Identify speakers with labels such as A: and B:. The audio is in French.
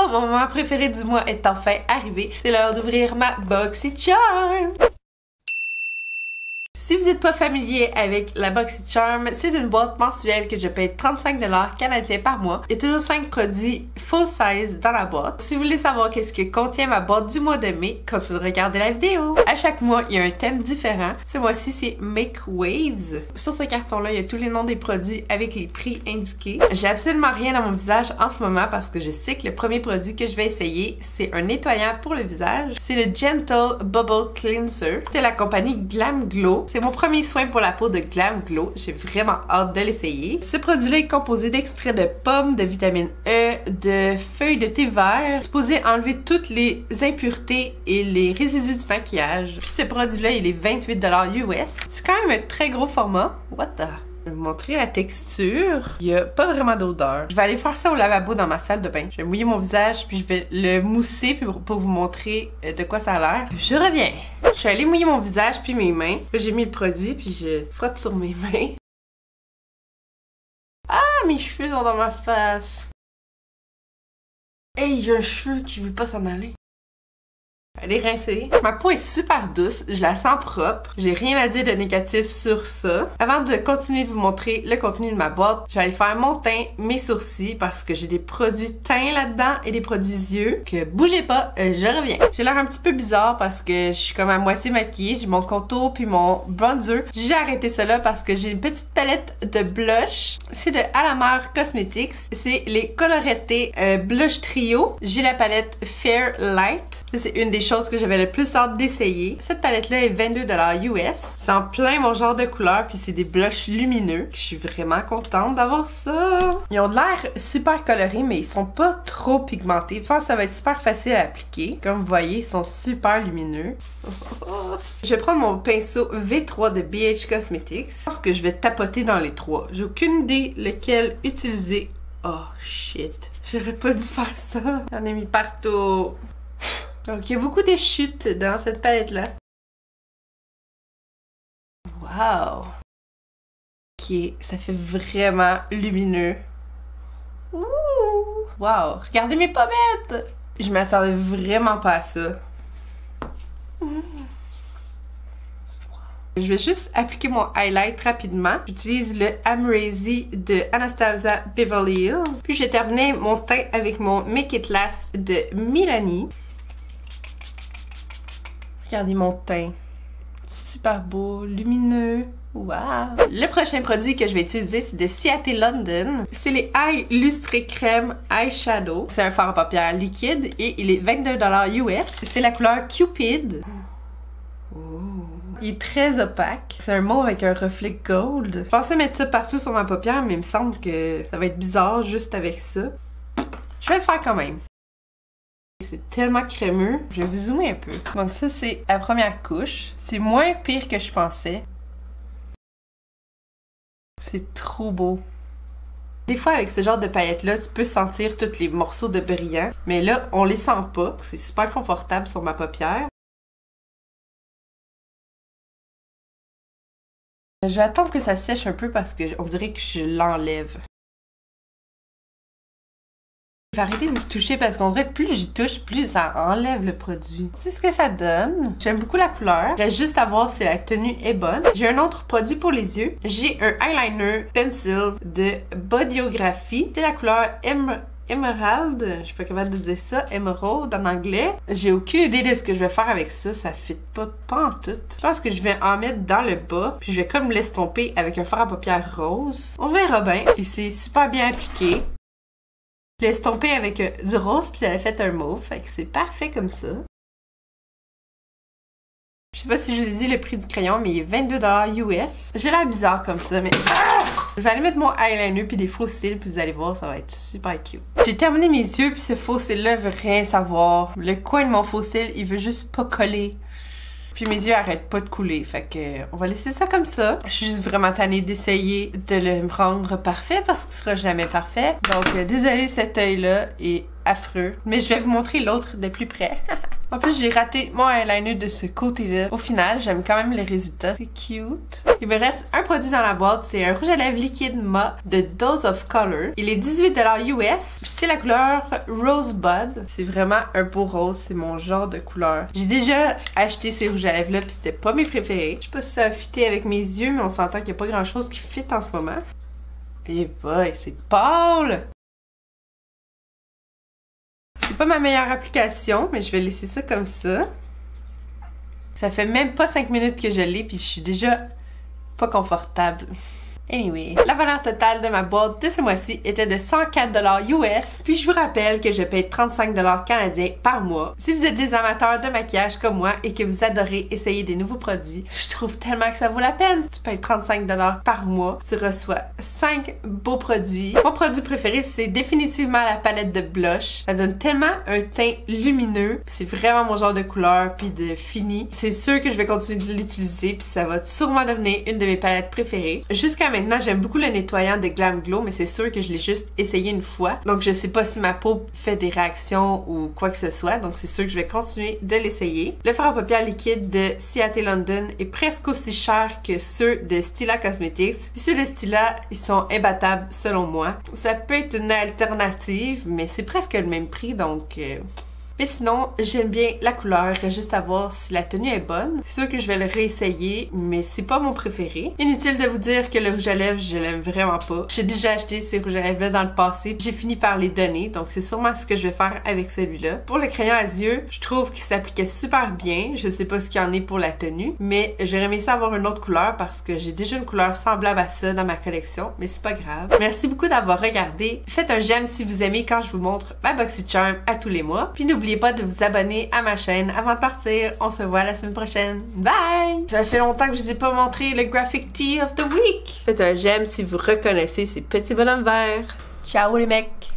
A: Bon, mon moment préféré du mois est enfin arrivé. C'est l'heure d'ouvrir ma BoxyCharm. Si vous n'êtes pas familier avec la BoxyCharm, c'est une boîte mensuelle que je paye 35$ canadiens par mois. Il y a toujours 5 produits full size dans la boîte. Si vous voulez savoir qu'est-ce que contient ma boîte du mois de mai, continuez de regarder la vidéo. À chaque mois, il y a un thème différent. Ce mois-ci, c'est Make Waves. Sur ce carton-là, il y a tous les noms des produits avec les prix indiqués. J'ai absolument rien dans mon visage en ce moment parce que je sais que le premier produit que je vais essayer, c'est un nettoyant pour le visage. C'est le Gentle Bubble Cleanser de la compagnie Glam Glow. C'est mon premier soin pour la peau de Glam Glow. J'ai vraiment hâte de l'essayer. Ce produit-là est composé d'extraits de pommes, de vitamine E, de feuilles de thé vert, supposé enlever toutes les impuretés et les résidus du maquillage. Puis ce produit-là, il est 28$ US. C'est quand même un très gros format. What the... Je vais vous montrer la texture. Il n'y a pas vraiment d'odeur. Je vais aller faire ça au lavabo dans ma salle de bain. Je vais mouiller mon visage, puis je vais le mousser pour vous montrer de quoi ça a l'air. Je reviens. Je suis allée mouiller mon visage puis mes mains. J'ai mis le produit, puis je frotte sur mes mains. Ah, mes cheveux sont dans ma face. Hey, j'ai un cheveu qui veut pas s'en aller. Elle est rincée. Ma peau est super douce, je la sens propre. J'ai rien à dire de négatif sur ça. Avant de continuer de vous montrer le contenu de ma boîte, je vais aller faire mon teint, mes sourcils, parce que j'ai des produits teint là-dedans et des produits yeux. Que bougez pas, je reviens. J'ai l'air un petit peu bizarre parce que je suis comme à moitié maquillée. J'ai mon contour puis mon bronzer. J'ai arrêté ça là parce que j'ai une petite palette de blush. C'est de Alamar Cosmetics. C'est les Coloretés Blush Trio. J'ai la palette Fair Light. C'est une des choses que j'avais le plus hâte d'essayer. Cette palette-là est 22$ US. C'est en plein mon genre de couleur, puis c'est des blushs lumineux. Je suis vraiment contente d'avoir ça. Ils ont de l'air super colorés, mais ils sont pas trop pigmentés. Je pense que ça va être super facile à appliquer. Comme vous voyez, ils sont super lumineux. Je vais prendre mon pinceau V3 de BH Cosmetics. Je pense que je vais tapoter dans les trois. J'ai aucune idée lequel utiliser. Oh shit. J'aurais pas dû faire ça. J'en ai mis partout. Donc, il y a beaucoup de chutes dans cette palette-là. Wow! Ok, ça fait vraiment lumineux. Ouh! Wow! Regardez mes pommettes! Je m'attendais vraiment pas à ça. Je vais juste appliquer mon highlight rapidement. J'utilise le Amazing de Anastasia Beverly Hills. Puis, je vais terminer mon teint avec mon Make It Last de Milani. Regardez mon teint. Super beau, lumineux. Wow! Le prochain produit que je vais utiliser, c'est de Ciaté London. C'est les Eye Lustré Crème Eyeshadow. C'est un fard à paupières liquide et il est 22$ US. C'est la couleur Cupid. Oh. Il est très opaque. C'est un mauve avec un reflet gold. Je pensais mettre ça partout sur ma paupière, mais il me semble que ça va être bizarre juste avec ça. Je vais le faire quand même. C'est tellement crémeux. Je vais vous zoomer un peu. Donc ça, c'est la première couche. C'est moins pire que je pensais. C'est trop beau. Des fois, avec ce genre de paillettes-là, tu peux sentir tous les morceaux de brillant. Mais là, on les sent pas. C'est super confortable sur ma paupière. Je vais attendre que ça sèche un peu parce qu'on dirait que je l'enlève. Je vais arrêter de me toucher parce qu'on dirait que plus j'y touche, plus ça enlève le produit. C'est ce que ça donne. J'aime beaucoup la couleur. Il reste juste à voir si la tenue est bonne. J'ai un autre produit pour les yeux. J'ai un eyeliner pencil de Bodyography. C'est la couleur Emerald. Je suis pas capable de dire ça. Emerald en anglais. J'ai aucune idée de ce que je vais faire avec ça. Ça fit pas en tout. Je pense que je vais en mettre dans le bas. Puis je vais comme l'estomper avec un fard à paupières rose. On verra bien. Et c'est super bien appliqué. Je l'ai estompé avec du rose, puis elle a fait un mauve. Fait que c'est parfait comme ça. Je sais pas si je vous ai dit le prix du crayon, mais il est 22$ US. J'ai l'air bizarre comme ça, mais... Ah! Je vais aller mettre mon eyeliner puis des faux cils, puis vous allez voir, ça va être super cute. J'ai terminé mes yeux, puis ce faux cil-là veut rien savoir. Le coin de mon faux cil, il veut juste pas coller. Puis mes yeux arrêtent pas de couler, fait que on va laisser ça comme ça. Je suis juste vraiment tannée d'essayer de le rendre parfait parce qu'il sera jamais parfait. Donc désolée, cet œil-là est affreux. Mais je vais vous montrer l'autre de plus près. En plus, j'ai raté mon eyeliner de ce côté-là. Au final, j'aime quand même le résultat. C'est cute. Il me reste un produit dans la boîte. C'est un rouge à lèvres liquide mat de Dose of Color. Il est 18$ US. Puis c'est la couleur Rosebud. C'est vraiment un beau rose. C'est mon genre de couleur. J'ai déjà acheté ces rouges à lèvres-là, puis c'était pas mes préférés. Je sais pas si ça a fité avec mes yeux, mais on s'entend qu'il n'y a pas grand-chose qui fit en ce moment. Et boy, c'est pâle! C'est pas ma meilleure application, mais je vais laisser ça comme ça. Ça fait même pas 5 minutes que je l'ai, puis je suis déjà pas confortable. Anyway, la valeur totale de ma boîte de ce mois-ci était de 104$ US. Puis je vous rappelle que je paye 35$ canadiens par mois. Si vous êtes des amateurs de maquillage comme moi et que vous adorez essayer des nouveaux produits, je trouve tellement que ça vaut la peine. Tu payes 35$ par mois, tu reçois 5 beaux produits. Mon produit préféré, c'est définitivement la palette de blush. Ça donne tellement un teint lumineux. C'est vraiment mon genre de couleur puis de fini. C'est sûr que je vais continuer de l'utiliser puis ça va sûrement devenir une de mes palettes préférées. Jusqu'à maintenant, j'aime beaucoup le nettoyant de Glam Glow, mais c'est sûr que je l'ai juste essayé une fois. Donc, je sais pas si ma peau fait des réactions ou quoi que ce soit. Donc, c'est sûr que je vais continuer de l'essayer. Le fard à paupières liquide de Ciaté London est presque aussi cher que ceux de Stila Cosmetics. Puis ceux de Stila, ils sont imbattables selon moi. Ça peut être une alternative, mais c'est presque le même prix, donc... Mais sinon, j'aime bien la couleur, juste à voir si la tenue est bonne. C'est sûr que je vais le réessayer, mais c'est pas mon préféré. Inutile de vous dire que le rouge à lèvres, je l'aime vraiment pas. J'ai déjà acheté ces rouges à lèvres-là dans le passé, j'ai fini par les donner, donc c'est sûrement ce que je vais faire avec celui-là. Pour le crayon à yeux, je trouve qu'il s'appliquait super bien. Je sais pas ce qu'il y en est pour la tenue, mais j'aurais aimé ça avoir une autre couleur parce que j'ai déjà une couleur semblable à ça dans ma collection, mais c'est pas grave. Merci beaucoup d'avoir regardé. Faites un j'aime si vous aimez quand je vous montre ma BoxyCharm à tous les mois. Puis n'oubliez pas de vous abonner à ma chaîne avant de partir. On se voit la semaine prochaine. Bye! Ça fait longtemps que je vous ai pas montré le Graphic Tee of the Week. Faites un j'aime si vous reconnaissez ces petits bonhommes verts. Ciao les mecs!